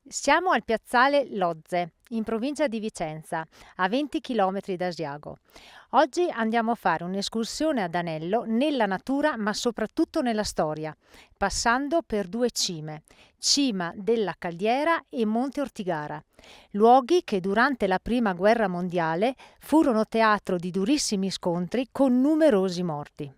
Siamo al piazzale Lozze, in provincia di Vicenza, a 20 km da Asiago. Oggi andiamo a fare un'escursione ad Anello nella natura ma soprattutto nella storia, passando per due cime, Cima della Caldiera e Monte Ortigara, luoghi che durante la Prima Guerra Mondiale furono teatro di durissimi scontri con numerosi morti.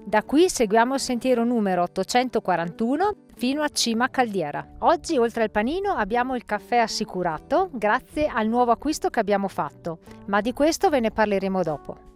Da qui seguiamo il sentiero numero 841 fino a Cima Caldiera. Oggi, oltre al panino, abbiamo il caffè assicurato grazie al nuovo acquisto che abbiamo fatto, ma di questo ve ne parleremo dopo.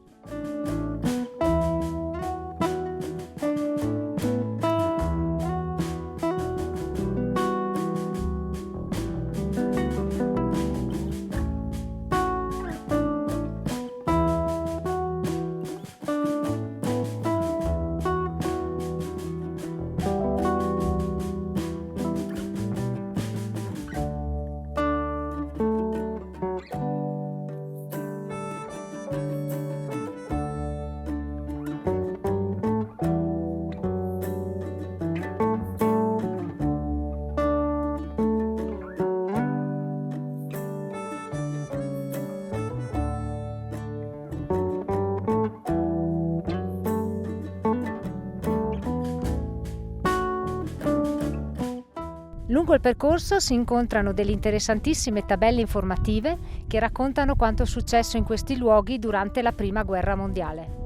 Lungo il percorso si incontrano delle interessantissime tabelle informative che raccontano quanto è successo in questi luoghi durante la Prima Guerra Mondiale.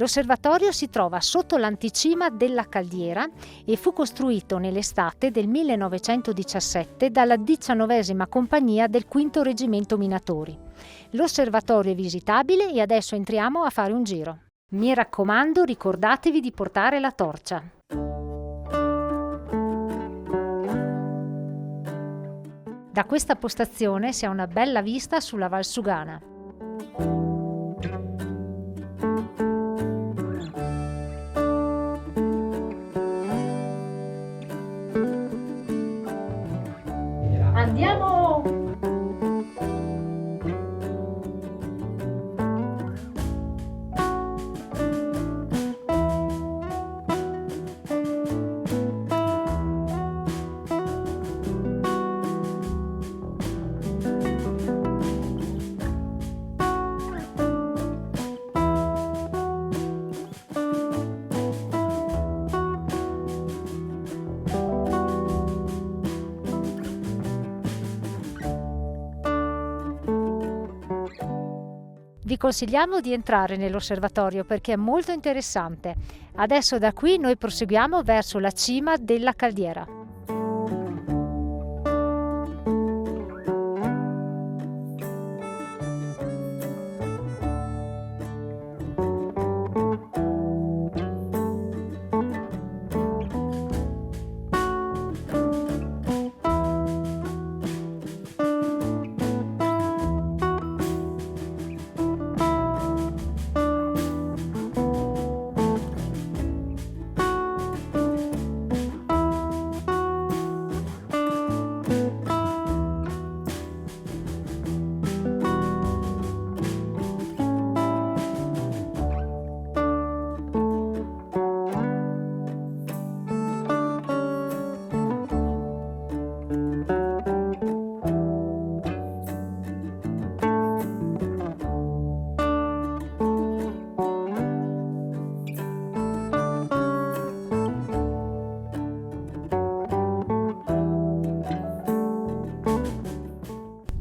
L'osservatorio si trova sotto l'anticima della Caldiera e fu costruito nell'estate del 1917 dalla 19ª compagnia del 5° Reggimento Minatori. L'osservatorio è visitabile e adesso entriamo a fare un giro. Mi raccomando, ricordatevi di portare la torcia. Da questa postazione si ha una bella vista sulla Valsugana. Andiamo! Vi consigliamo di entrare nell'osservatorio perché è molto interessante. Adesso da qui noi proseguiamo verso la cima della Caldiera.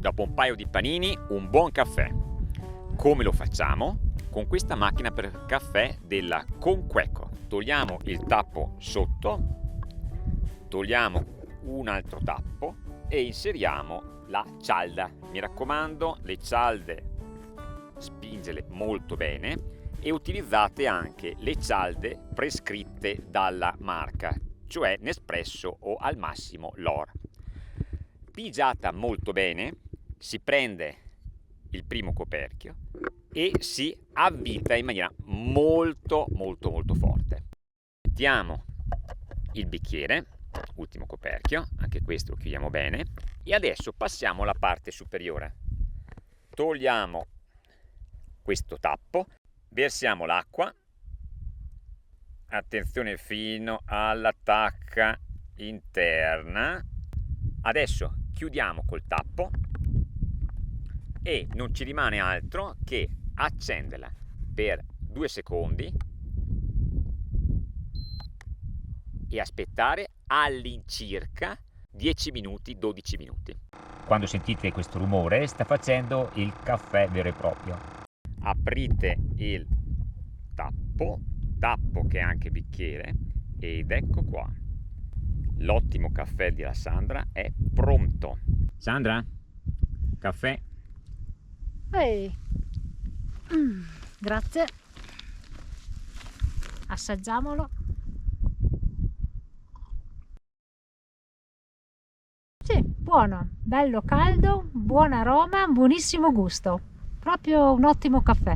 Dopo un paio di panini, un buon caffè. Come lo facciamo? Con questa macchina per caffè della Conqueco. Togliamo il tappo sotto, togliamo un altro tappo e inseriamo la cialda. Mi raccomando, le cialde spingele molto bene e utilizzate anche le cialde prescritte dalla marca, cioè Nespresso o al massimo L'Or. Pigiata molto bene, si prende il primo coperchio e si avvita in maniera molto forte. Mettiamo il bicchiere, ultimo coperchio, anche questo lo chiudiamo bene, e adesso passiamo alla parte superiore. Togliamo questo tappo, versiamo l'acqua, attenzione fino alla tacca interna. Adesso chiudiamo col tappo e non ci rimane altro che accenderla per 2 secondi e aspettare all'incirca 10 minuti, 12 minuti. Quando sentite questo rumore sta facendo il caffè vero e proprio. Aprite il tappo che è anche bicchiere, ed ecco qua. L'ottimo caffè di Sandra è pronto. Sandra, caffè. Ehi. Grazie. Assaggiamolo. Sì, buono, bello caldo, buon aroma, buonissimo gusto. Proprio un ottimo caffè.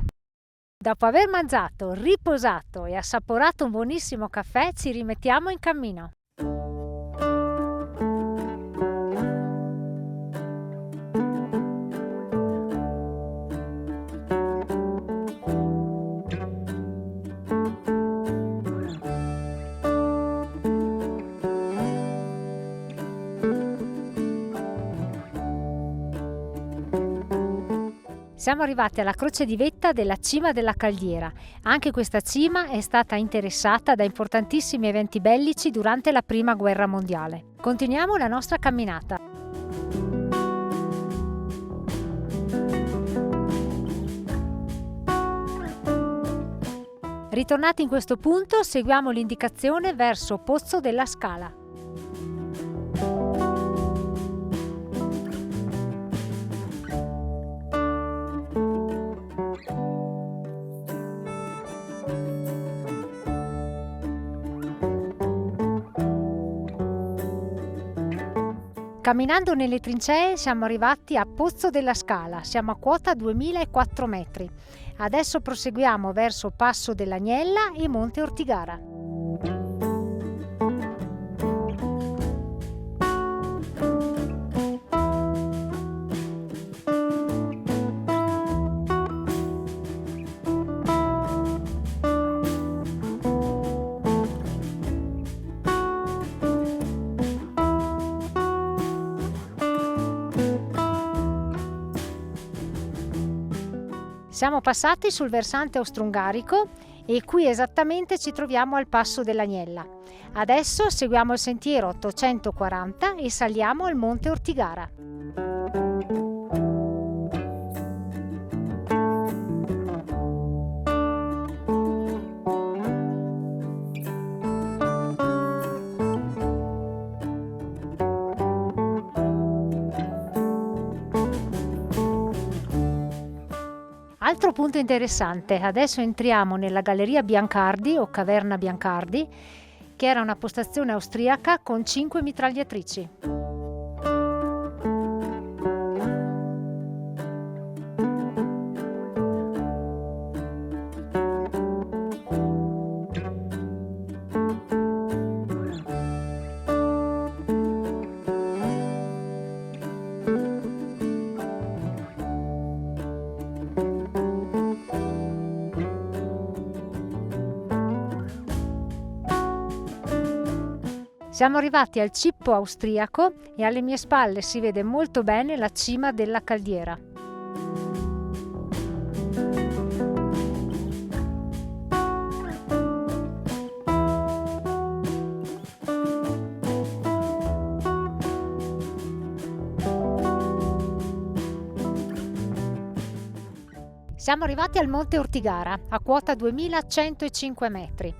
Dopo aver mangiato, riposato e assaporato un buonissimo caffè, ci rimettiamo in cammino. Siamo arrivati alla croce di vetta della cima della Caldiera. Anche questa cima è stata interessata da importantissimi eventi bellici durante la Prima Guerra Mondiale. Continuiamo la nostra camminata. Ritornati in questo punto, seguiamo l'indicazione verso Pozzo della Scala. Camminando nelle trincee siamo arrivati a Pozzo della Scala, siamo a quota 2004 metri. Adesso proseguiamo verso Passo dell'Agnella e Monte Ortigara. Siamo passati sul versante austro-ungarico e qui esattamente ci troviamo al Passo dell'Agnella. Adesso seguiamo il sentiero 840 e saliamo al Monte Ortigara. Altro punto interessante, adesso entriamo nella Galleria Biancardi o Caverna Biancardi, che era una postazione austriaca con 5 mitragliatrici. Siamo arrivati al cippo austriaco e alle mie spalle si vede molto bene la cima della Caldiera. Siamo arrivati al Monte Ortigara, a quota 2105 metri.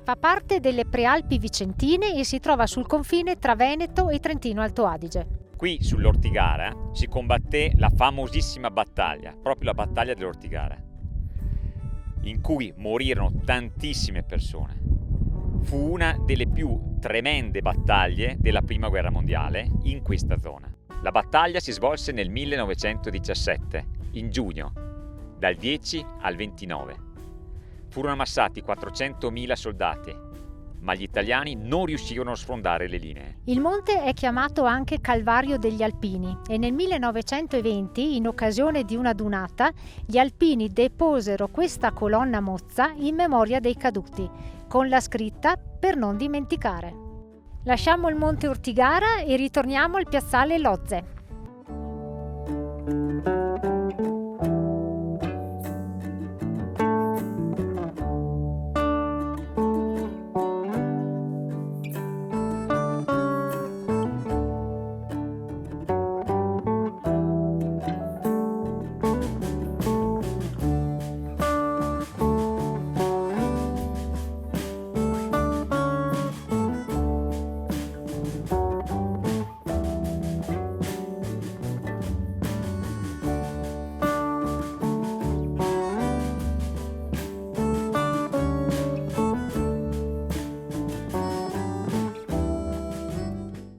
Fa parte delle Prealpi Vicentine e si trova sul confine tra Veneto e Trentino Alto Adige. Qui sull'Ortigara si combatté la famosissima battaglia, proprio la battaglia dell'Ortigara, in cui morirono tantissime persone. Fu una delle più tremende battaglie della Prima Guerra Mondiale in questa zona. La battaglia si svolse nel 1917, in giugno, dal 10 al 29. Furono ammassati 400.000 soldati, ma gli italiani non riuscirono a sfondare le linee. Il monte è chiamato anche Calvario degli Alpini e nel 1920, in occasione di una dunata, gli alpini deposero questa colonna mozza in memoria dei caduti, con la scritta "Per non dimenticare". Lasciamo il Monte Ortigara e ritorniamo al piazzale Lozze.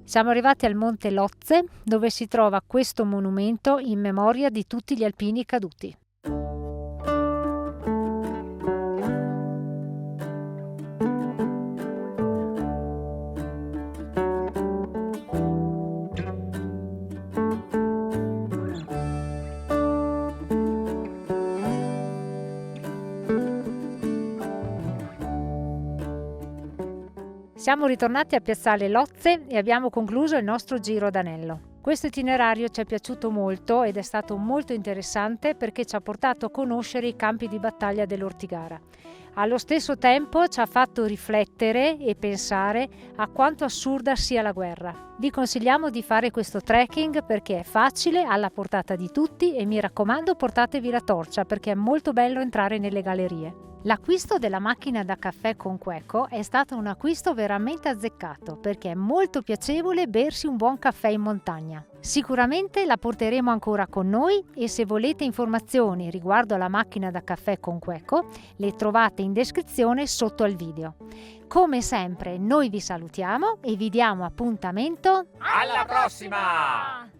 Siamo arrivati al Monte Lozze, dove si trova questo monumento in memoria di tutti gli alpini caduti. Siamo ritornati a piazzale Lozze e abbiamo concluso il nostro giro d'anello. Questo itinerario ci è piaciuto molto ed è stato molto interessante perché ci ha portato a conoscere i campi di battaglia dell'Ortigara. Allo stesso tempo ci ha fatto riflettere e pensare a quanto assurda sia la guerra. Vi consigliamo di fare questo trekking perché è facile, alla portata di tutti e mi raccomando portatevi la torcia perché è molto bello entrare nelle gallerie. L'acquisto della macchina da caffè Conqueco è stato un acquisto veramente azzeccato perché è molto piacevole bersi un buon caffè in montagna. Sicuramente la porteremo ancora con noi e se volete informazioni riguardo alla macchina da caffè Conqueco le trovate in descrizione sotto al video. Come sempre noi vi salutiamo e vi diamo appuntamento Alla prossima!